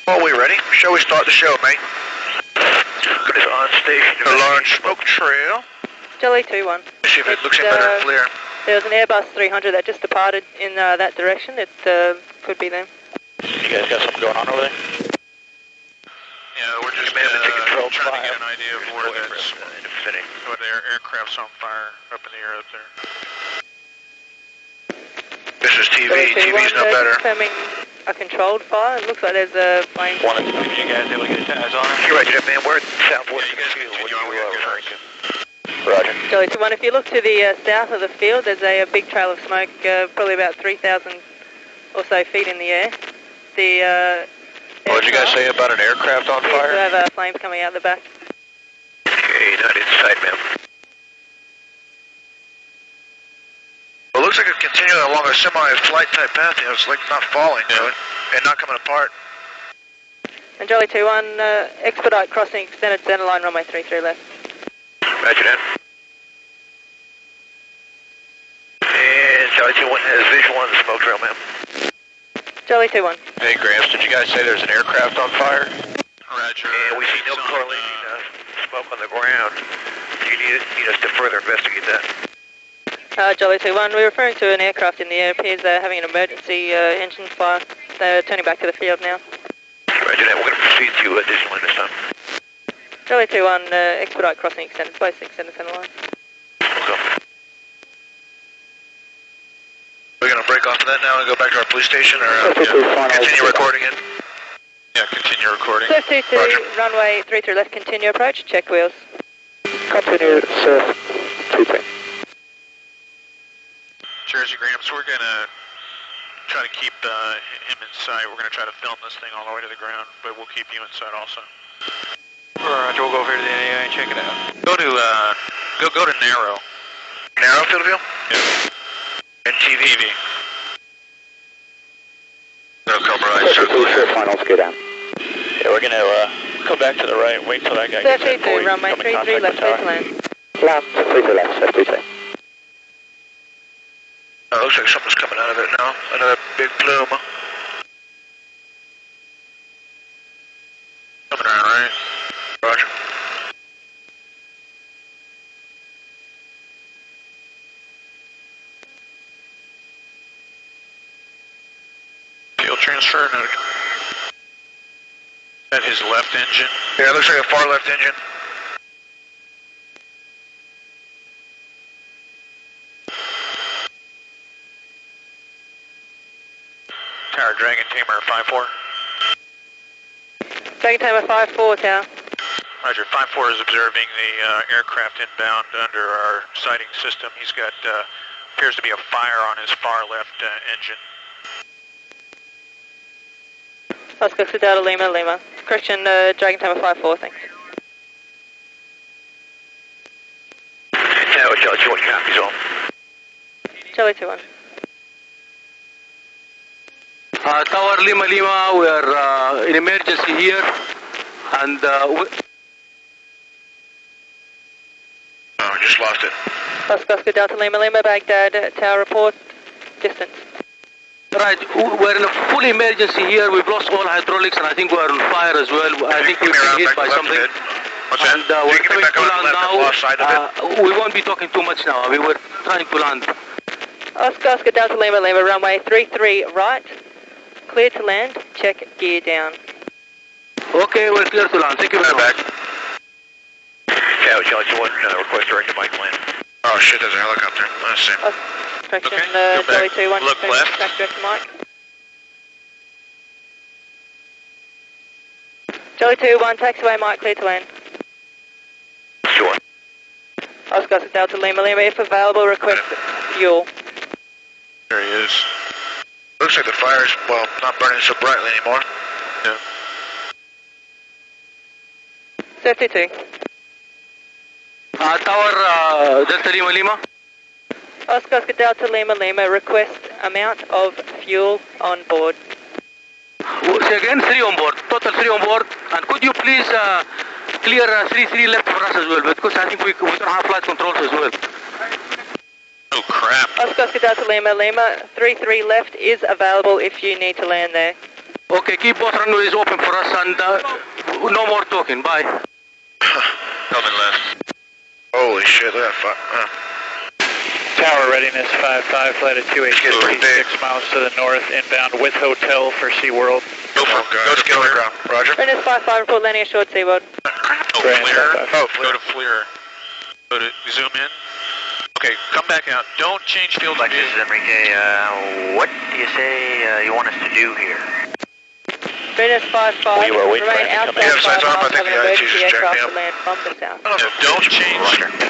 Are we ready? Shall we start the show, mate? Got this on station. A large smoke trail. Jelly 2-1. See if it looks any better and clear. There was an Airbus 300 that just departed in that direction. It could be them. You guys got something going on over there? Yeah, we're just trying to get an idea of where the aircraft's on fire up in the air up there. This is TV. TV's no better. Confirming a controlled fire. It looks like there's a flame. One of you guys able to get your eyes on it? You're right, man. We're southwest of the field. What are you referring to? Roger. Jelly 2-1. If you look to the south of the field, there's a big trail of smoke, probably about 3,000 or so feet in the air. What did you guys say about an aircraft on fire? We have flames coming out the back. Okay, not in sight, ma'am. Well, it looks like it's continuing along a semi-flight type path. You know, it's like not falling, and not coming apart. And Jelly 2-1, expedite crossing extended center line runway 33 left. Roger that. And Jelly 2-1 has visual on the smoke trail, ma'am. Jelly 2-1. Hey, Gramps, did you guys say there's an aircraft on fire? Roger. And we see no correlating smoke on the ground. Do you need us to further investigate that? Jelly 2-1, we're referring to an aircraft in the air. Appears they're having an emergency engine fire. They're turning back to the field now. Roger that. We're going to proceed to additional this time. Jelly 2-1, expedite crossing extended, both extended center line. Okay. We're going to break off of that now and go back to our police station, or continue recording it? Yeah, continue recording. Surf 22, runway 33 left, continue approach, check wheels. Continue, Surf 22. Jersey Gramps, we're going to try to keep him in sight. We're going to try to film this thing all the way to the ground, but we'll keep you in sight also. Roger, we'll go over to the NAI and check it out. Go to narrow. Narrow field of view? Yeah. And TV? TV. No, Cobra, circle. Final Shootdown. Yeah, we're going to go back to the right, wait till that guy gets in. Surf 22, runway 33 left, clear to land. Land, 33 left, Surf 22. Oh, looks like something's coming out of it now. Another big plume. Coming around, right? Roger. Fuel transfer, no. At his left engine. Yeah, it looks like a far left engine. Tower Dragon Tamer 5-4. Dragon Tamer 5-4, tower. Roger, 5-4 is observing the aircraft inbound under our sighting system. He's got, appears to be a fire on his far left engine. Oscar Delta Lima, Lima. Correction, Dragon Tamer 5-4, thanks. Tower, Jelly 2-1, copies all. Jelly 2-1. Tower Lima Lima, we are in emergency here, and Oh, I just lost it. Oscar Delta Lima, Lima, Baghdad, tower report, distance. right, we're in a full emergency here. We've lost all hydraulics, and I think we're on fire as well. I think we've been hit by something. What's that? And we're coming to land now. We won't be talking too much now. We were trying to land. Oscar Delta Lima, Lima, runway 33 right. Clear to land, check gear down. Okay, we're clear to land. Thank you very much. Tower, Jelly 2-1, request direct Mike land. Oh shit, there's a helicopter. Let's see. Correction, Okay, Jelly 2-1, look left. track direct to Mike. Jelly 2-1, taxiway Mike, clear to land. Sure. Oscar Delta Lima, Lima, if available, request fuel. There he is. Looks like the fire's, well, not burning so brightly anymore. Yeah. Surf 22. Tower Delta Lima Lima. Oscar Delta Lima, Lima, request amount of fuel on board. Say again, 3 on board. Total 3 on board. And could you please clear 3-3 left for us as well, because I think we don't have flight controls as well. Oh crap. Oscar Delta Lima, Lima, 3-3 left is available if you need to land there. Okay, keep both runways open for us and no more talking. Bye. Coming left. Holy shit, look at that. Tower readiness 55, flight at 286 miles to the north, inbound with hotel for SeaWorld. Go to Kilogram. Roger. Readiness 55, report landing ashore at SeaWorld. FLIR. Go to FLIR. Go to zoom in. Okay, come back out. Don't change field of view. This is Enrique. What do you say you want us to do here? Readiness 55, We were waiting for remain him to come outside in. 5 miles, I think have an the emergency ATC is aircraft checking to land from the south. Don't change.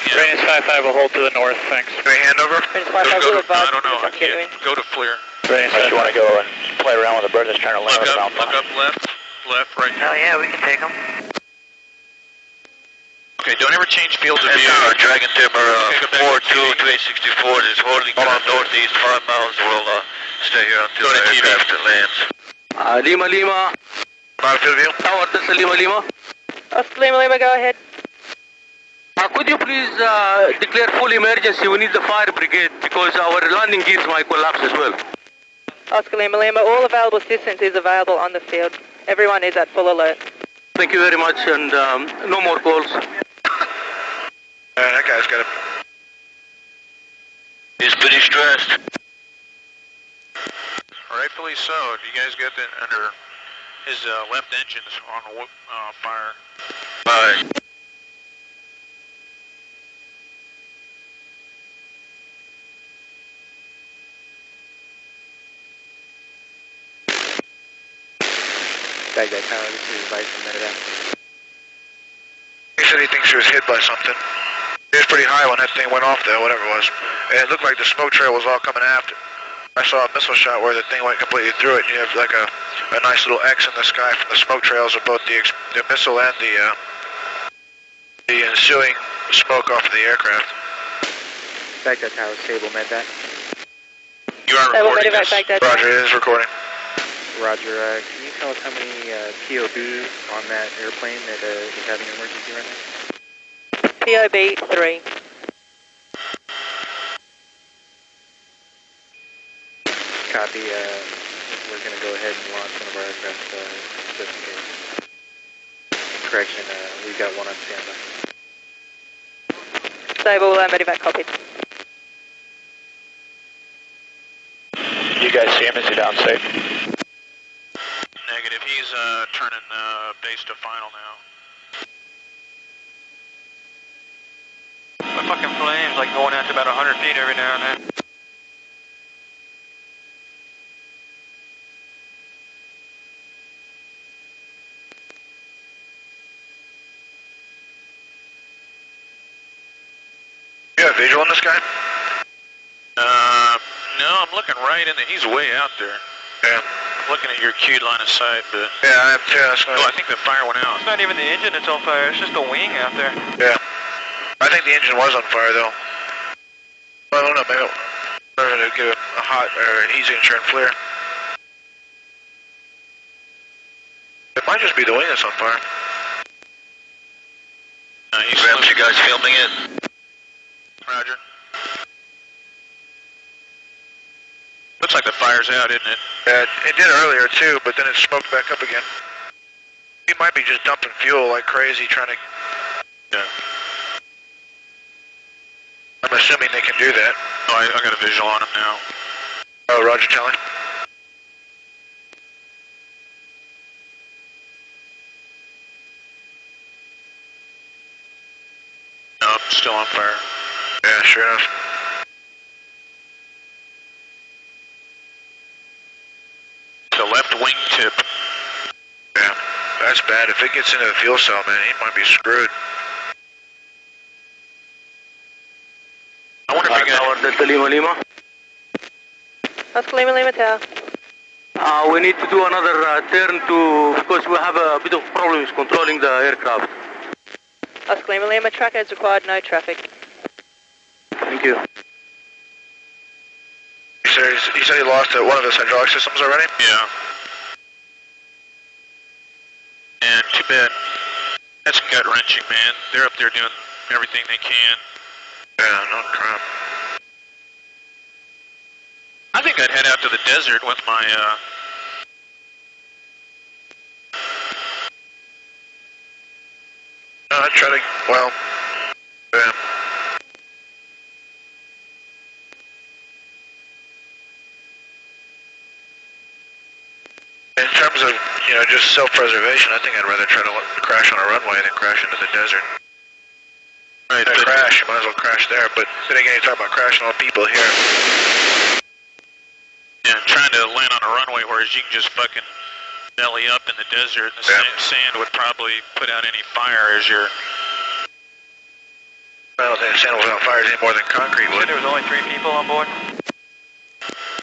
Readiness 55, a hold to the north, thanks. Any handover? Readiness 55, Go will to, advise I don't know. I continuing. can't. Go to FLIR. Readiness, you want to go and play around with the bird that's trying to land Look on up, look up left, right Hell here. yeah, we can take them. Okay, don't ever change fields of view. Dragon Timber Okay, go back to 2864 is holding northeast 5 miles. We'll stay here until Go to the TV. aircraft lands. Lima Lima. Not field view? Tower, this is Lima Lima. Oscar Lima Lima, go ahead. Could you please declare full emergency? We need the fire brigade because our landing gears might collapse as well. Oscar Lima Lima, all available assistance is available on the field. Everyone is at full alert. Thank you very much and no more calls. That guy's got a... He's pretty stressed. Rightfully so. You guys got that under his left engine's on fire. Bye. Baghdad Tower, this is Vice from Medevac. He said he thinks he was hit by something. It was pretty high when that thing went off there, whatever it was. And it looked like the smoke trail was all coming after. I saw a missile shot where the thing went completely through it, and you have like a nice little X in the sky from the smoke trails of both the missile and the ensuing smoke off of the aircraft. Baghdad Tower, stable Medevac. You are Stable recording Medevac, this. Baghdad. Roger, it is recording. Roger, can you tell us how many POB on that airplane that is having an emergency right now? POB 3. Copy, we're going to go ahead and launch one of our aircraft just in case. Correction, we've got one on standby. Stable Medevac copied. You guys see him? Is he down safe? Negative. He's turning base to final now. My fucking flame's like going out to about 100 feet every now and then. You have visual on this guy? No, I'm looking right in there. He's way out there. Yeah. I'm looking at your queued line of sight, but... Yeah, I am too. That's Oh, I think the fire went out. It's not even the engine that's on fire, it's just the wing out there. Yeah. I think the engine was on fire, though. I don't know, maybe I'm going to get a hot or an easy and flare. It might just be the wing that's on fire. Grams, you guys filming it? Roger. Looks like the fire's out, isn't it? Yeah, it did earlier, too, but then it smoked back up again. He might be just dumping fuel like crazy, trying to... Yeah. I'm assuming they can do that. Oh, I got a visual on him now. Oh, Roger, telling. No, still on fire. Yeah, sure enough. The left wing tip. Yeah, that's bad. If it gets into the fuel cell, man, he might be screwed. I wonder if we got... Tower, Delta Lima Lima. Oscar Lima Lima Tower. We need to do another turn to, because we have a bit of problems controlling the aircraft. Oscar Lima Lima, tracker is required, no traffic. Thank you. He said he lost one of his hydraulic systems already? Yeah. And too bad. That's gut-wrenching, man. They're up there doing everything they can. Yeah, no crap. I think I'd head out to the desert with my I try to, well, yeah. In terms of, you know, just self-preservation, I think I'd rather try to crash on a runway than crash into the desert. Right, crash, you might as well crash there, but then again, you talk about crashing on people here. Yeah, trying to land on a runway, whereas you can just fucking belly up in the desert, and the sand would probably put out any fire as you're... I don't think the sand was on fire any more than concrete would. There was only 3 people on board?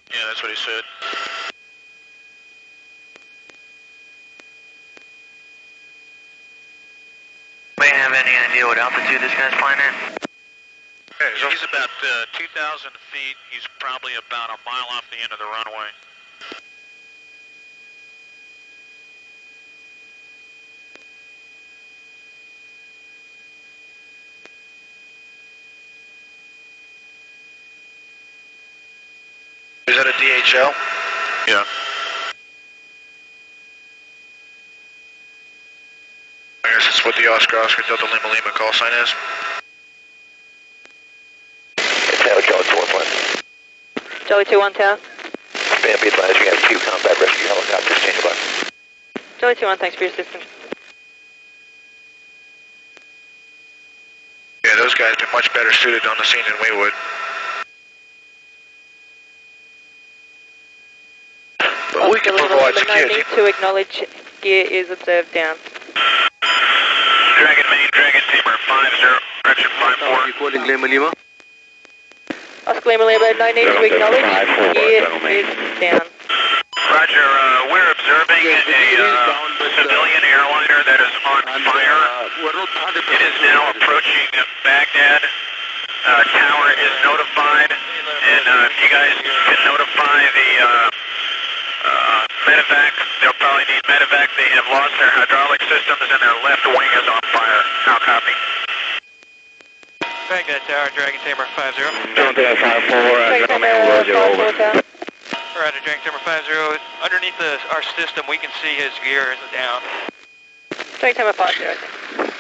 Yeah, that's what he said. May have any idea what altitude this guy's flying at? Okay, so He's about 2,000 feet. He's probably about a mile off the end of the runway. is that a DHL? Yeah. I guess it's what the Oscar Delta Lima Lima call sign is. Tower, Charlie 2-1. Jolly 2-1 Tower. Band, be advised, we have 2 combat rescue helicopters, change of luck. Jolly 2-1, thanks for your assistance. Yeah, those guys be much better suited on the scene than we would. But we can provide security. To acknowledge gear is observed down. Dragon main, Dragon Tamer 50, correction 54. You calling Lima Lima? Oscar Lima Lima, no need to acknowledge gear is down. Roger, we're observing a civilian airliner that is on fire. It is now approaching Baghdad. Tower is notified, and if you guys can notify the medevac, they'll probably need medevac. They have lost their hydraulic systems and their left wing is on fire. How copy? Baghdad Tower, Dragon Tamer 50. Dragon 54, Tower. Roger, Dragon Tamer 50. Underneath our system, we can see his gear is down. Dragon Tamer 50.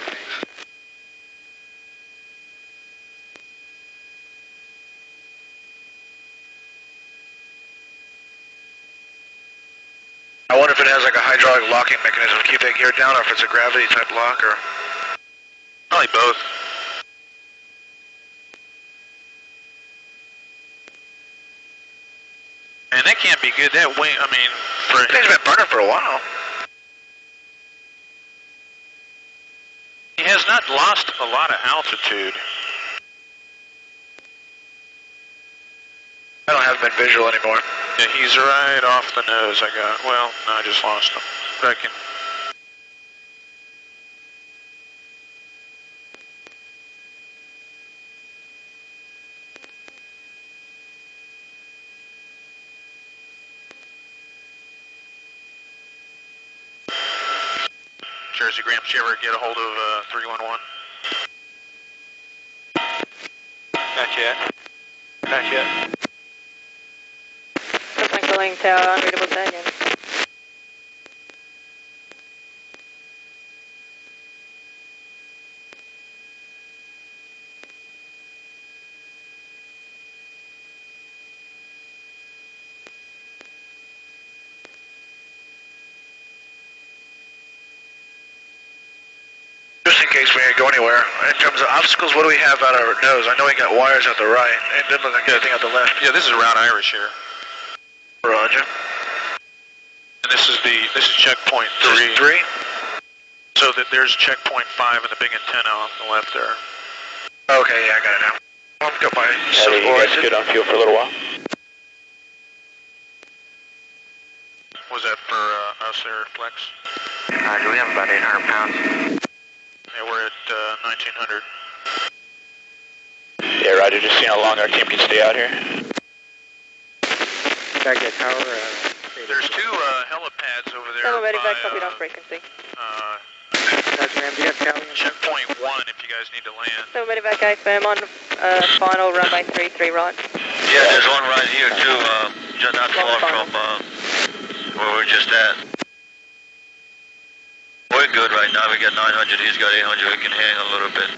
I wonder if it has like a hydraulic locking mechanism to keep that gear down, or if it's a gravity type lock, or Probably both. And that can't be good. That wing, I mean, for thing's been burning for a while. he has not lost a lot of altitude. I don't have him in visual anymore. Yeah, he's right off the nose. I got. Well, no, I just lost him. But I can. Jersey Gramps, you ever get a hold of 311? Not yet. Not yet. Something calling Tower, unreadable Daniel. Just in case we ain't go anywhere. In terms of obstacles, what do we have out our nose? I know we got wires out the right. It didn't look like anything out the left. Yeah, this is Route Irish here. Roger. And this is checkpoint 3. This is 3? So that there's checkpoint 5 and the big antenna on the left there. Okay, yeah, I got it now. I've got my you guys good on fuel for a little while? Was that for us there, Flex? Roger, we have about 800 pounds. Yeah, we're at 1900. Yeah, Roger, just seeing how long our team can stay out here. Baghdad Tower, There's 2 helipads over there. Tower ready, back by, copied on frequency. Ram, do you have Callie? checkpoint 1 if you guys need to land. Tower ready, back A firm on final runway 33 right. Yeah, there's one right here too, just not far from where we're just at. We doing good right now. We got 900, he's got 800, we can hang a little bit.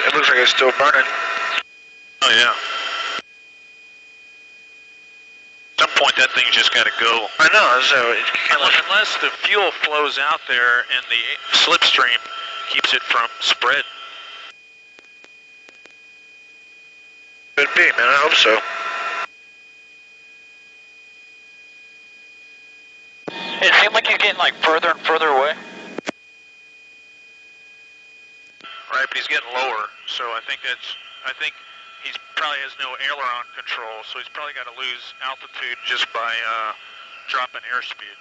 It looks like it's still burning. Oh yeah. At some point that thing's just got to go. I know, so it can't unless the fuel flows out there and the slipstream keeps it from spread. Could be, man, I hope so. It seemed like he's getting like further and further away. Right, but he's getting lower, so I think he's probably has no aileron control, so he's probably got to lose altitude just by dropping airspeed.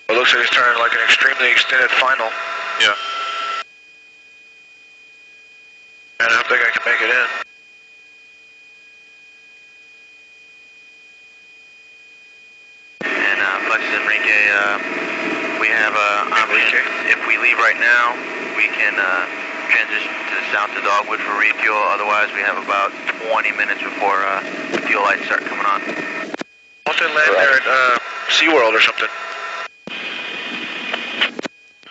It looks like he's turning like an extremely extended final. Yeah. And I don't think I can make it in. We have if we leave right now, we can transition to the south to Dogwood for refuel. Otherwise, we have about 20 minutes before the fuel lights start coming on. Why don't they land there at SeaWorld or something?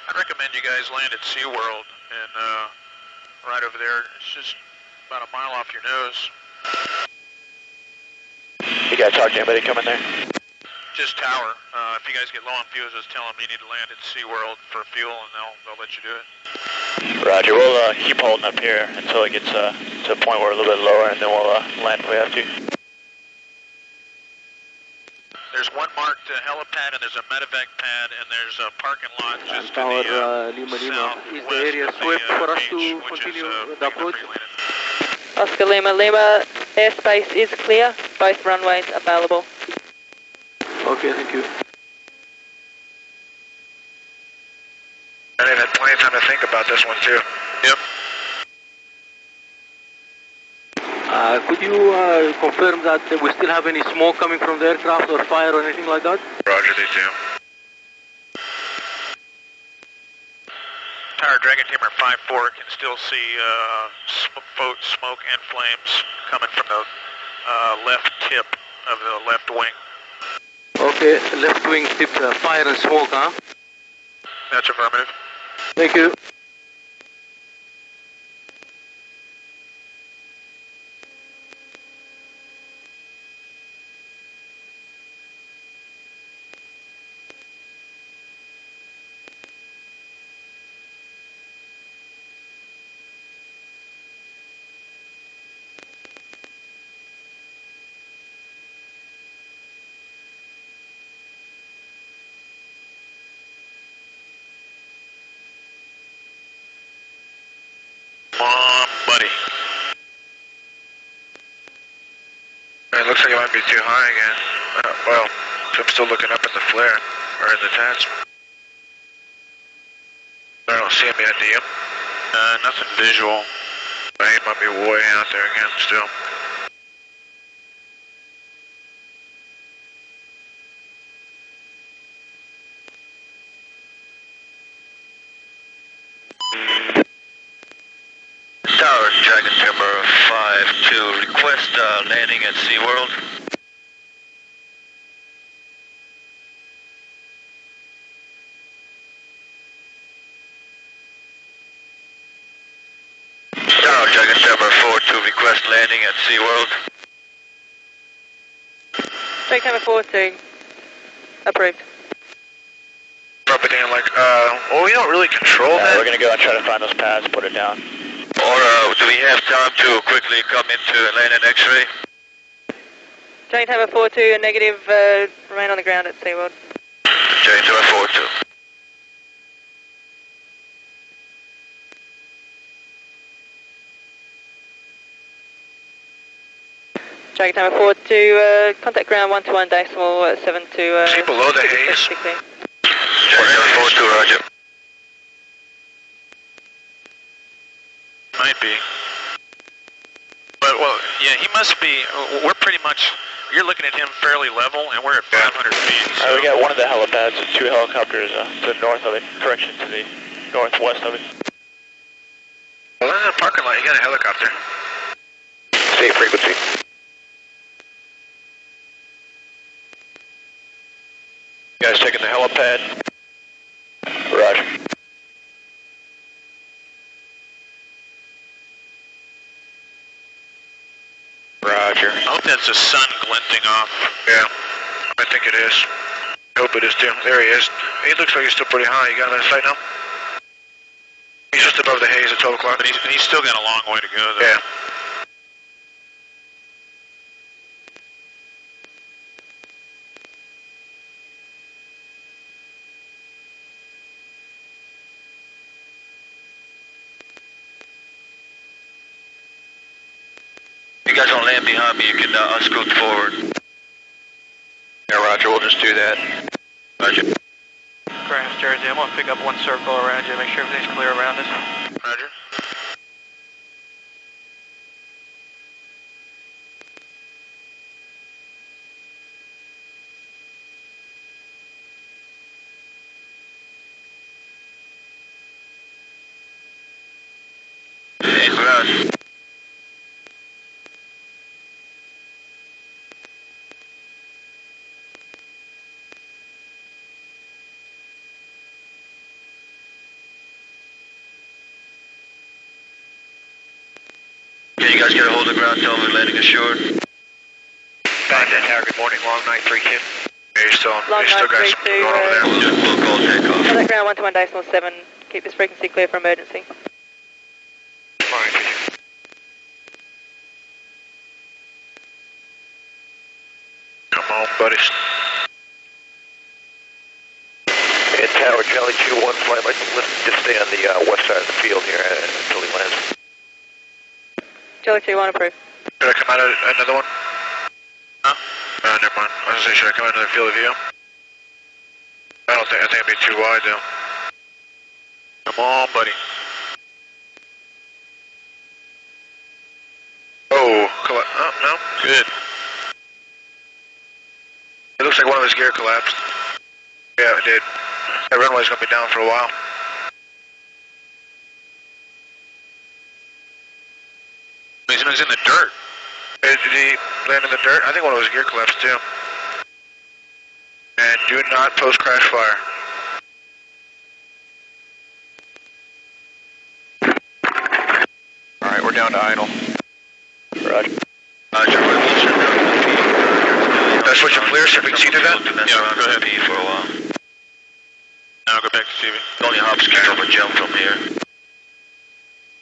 I'd recommend you guys land at SeaWorld and right over there. It's just about a mile off your nose. You got charge anybody coming there? Just tower. If you guys get low on fuel, just tell them you need to land at SeaWorld for fuel, and they'll let you do it. Roger. We'll keep holding up here until it gets to a point where we're a little bit lower, and then we'll land if we have to. There's one marked helipad, and there's a medevac pad, and there's a parking lot just Tower to the Lima. southwest Is the area swept for us to continue the approach? Oscar Lima Lima, airspace is clear, both runways available. Okay, thank you. And they've had plenty of time to think about this one too. Yep. Could you confirm that we still have any smoke coming from the aircraft or fire or anything like that? Roger, they do. Tower Dragon Tamer 5-4 can still see smoke and flames coming from the left tip of the left wing. Okay, left wing tip, fire and smoke, huh? That's affirmative. Thank you. Come on, buddy. It looks like it might be too high again. Well, I'm still looking up at the flare, or in the tats. I don't see him yet, do you? Nothing visual. He might be way out there again still. Tower Dragon Timber 5-2, request landing at SeaWorld. Tower Dragon Timber 4-2, request landing at SeaWorld. Straight Hammer 4-2, approved. Drop it in like, well, we don't really control that. We're going to go and try to find those pads, put it down. Or do we have time to quickly come into land an X-ray? Giant Hammer 4-2, negative, remain on the ground at SeaWorld. Giant Hammer 4-2. Dragon Timer 4 to contact ground 121.7 to... Is he below the haze? Dragon Timer 4-2, roger. Might be. But, well, yeah, he must be, we're pretty much, you're looking at him fairly level, and we're at 500 feet. So. We got one of the helipads and 2 helicopters to the north of it. Correction, to the northwest of it. Well, in the parking lot, you got a helicopter. Same frequency. You guys checking the helipad? Roger. Roger. I hope that's the sun glinting off. Yeah, I think it is. I hope it is too. There he is. He looks like he's still pretty high. You got him in sight now? He's just above the haze at 12 o'clock. But he's still got a long way to go, though. Yeah. You guys don't land behind me, you can unscoot forward. Yeah, roger, we'll just do that. Roger. Crash Jersey, I'm going to pick up one circle around you, make sure everything's clear around us. Roger. Hey, ground. Can you guys get a hold of the ground, tell me we're landing ashore? Baghdad Tower, good morning, long night 3-2. Yeah, he's still Long got some night, going over there. We'll do a full call takeoff. Contact ground 121.7. Keep this frequency clear for emergency. Long night 3-2. Come on, buddies. And Tower, Charlie 2-1, flight license, just stay on the west side of the field here until he lands. Jelly 2-1 approved. Should I come out of another one? Huh? Never mind. I was going to say, should I come out of the field of view? I think it'd be too wide though. Come on, buddy. Oh, no. Good. It looks like one of his gear collapsed. Yeah, it did. That runway's going to be down for a while. He's in the dirt. Did he land in the dirt? I think one of his gear collapsed too. And do not post crash fire. Alright, we're down to idle. Roger. Roger, we'll shut down to the feed. That's what you clear, so we can see through that? Yeah, go ahead. For a while. Now go back to TV. Only hop ski over jump from here.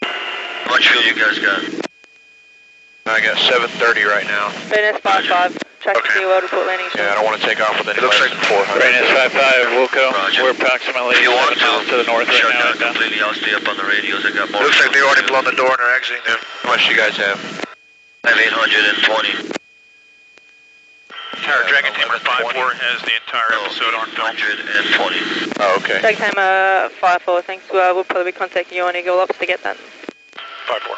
How much fuel you guys got? I got 730 right now. Readiness 5-5. Track to Sea World, report landing. Yeah, I don't want to take off with any less looks like than 400. Readiness 5-5, Wilco. Roger. We're approximately If you want 7 miles to the north right shut now. down completely, I'll stay up on the radios. I got more. Looks like they've already blown the door and are exiting there. How much do you guys have? I have 820. Tower Dragon Tamer 5-4 has the entire episode on film. 120. Oh, okay. Dragon Timer 5-4, thanks. We'll probably be contacting you on Eagle Ops to get that. 5-4.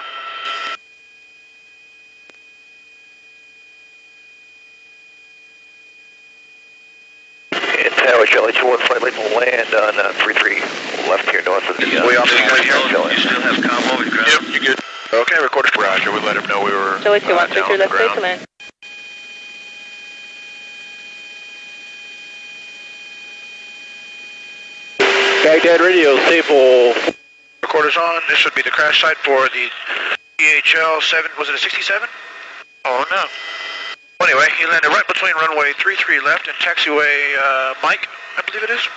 And Tower, Charlie 2-1, flight license will land on 3-3 left here north of the... We off the You still have combo with ground? Yep, you good. Okay, recorded. Roger, we let him know we were Jelly 2-1, down 3-3 on the left, clear ground. to land. Baghdad radio, stable. Recorder's on. This would be the crash site for the DHL 7, was it a 67? Oh, no. Well, anyway, he landed right between runway 33 left and taxiway Mike, I believe it is.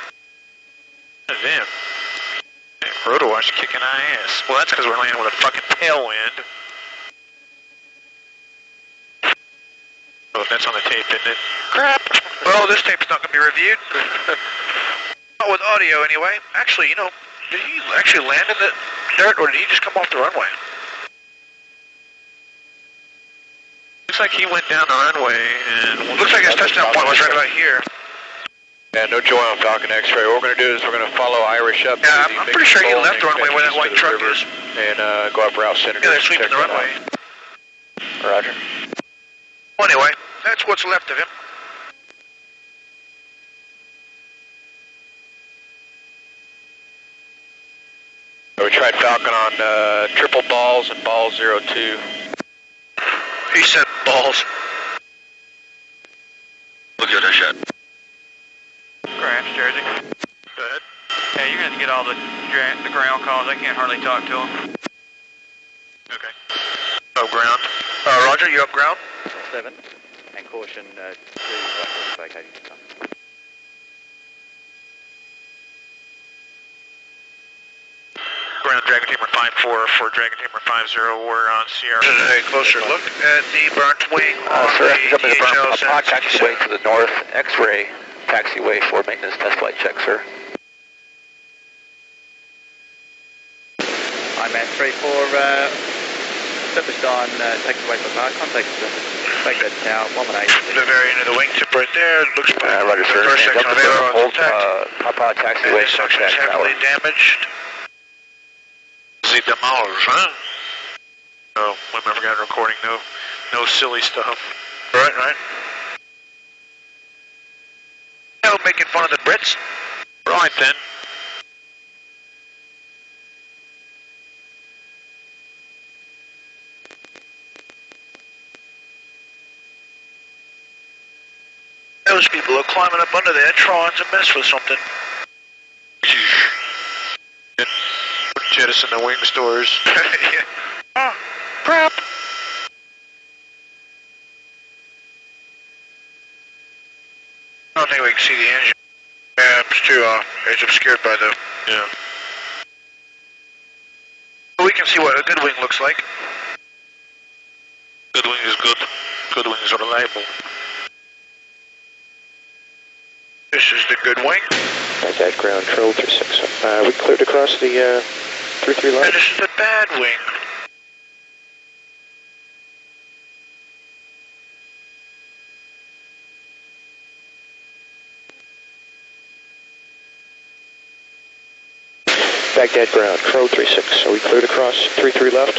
Damn. Rotowash kicking our ass. Well, that's because we're landing with a fucking tailwind. Oh, that's on the tape, isn't it? Crap! Well, this tape's not going to be reviewed. Not with audio, anyway. Actually, you know, did he actually land in the dirt, or did he just come off the runway? Looks like he went down the runway and... Looks like his touchdown point was right about here. Yeah, no joy on Falcon X-ray. What we're going to do is we're going to follow Irish up. Yeah, I'm pretty sure he left the runway where that white truck is. And go up route center. Yeah, they're sweeping the runway. Roger. Well, anyway, that's what's left of him. We tried Falcon on triple balls and ball 02. He said balls. We'll give it a shot. Grants, Jersey. Go ahead. Yeah, you're going to get all the ground calls. I can't hardly talk to them. Okay. Up ground. Roger, you up ground? 7. And caution 2 vacating. Ground Dragon Tamer 5-4 for Dragon Tamer 5-0. We're on Sierra. This is a closer look at the burnt wing on sir, the DHL taxiway to the north, X-ray taxiway for maintenance test flight check, sir. I'm at 3-4, surface on taxiway for park, contact Baghdad Tower, 118. The very end of the wingtip right there. Looks like Roger, sir. the first section of aileron is intact. Papa taxiway, This section is heavily damaged. C'est dommage, huh? Oh, we never got a recording. No silly stuff. Right. No, making fun of the Brits. Right then. Those people are climbing up under there trying to mess with something. Jettison the wing stores. Yeah. Oh, crap. I don't think we can see the engine. Yeah, it's obscured by the... Yeah. But we can see what a good wing looks like. Good wing is good. Good wing is reliable. This is the good wing. Baghdad ground, Troll 36. We cleared across the 3-3 line. And this is the bad wing. Baghdad ground, Troll 36. Are we cleared across 3-3 left?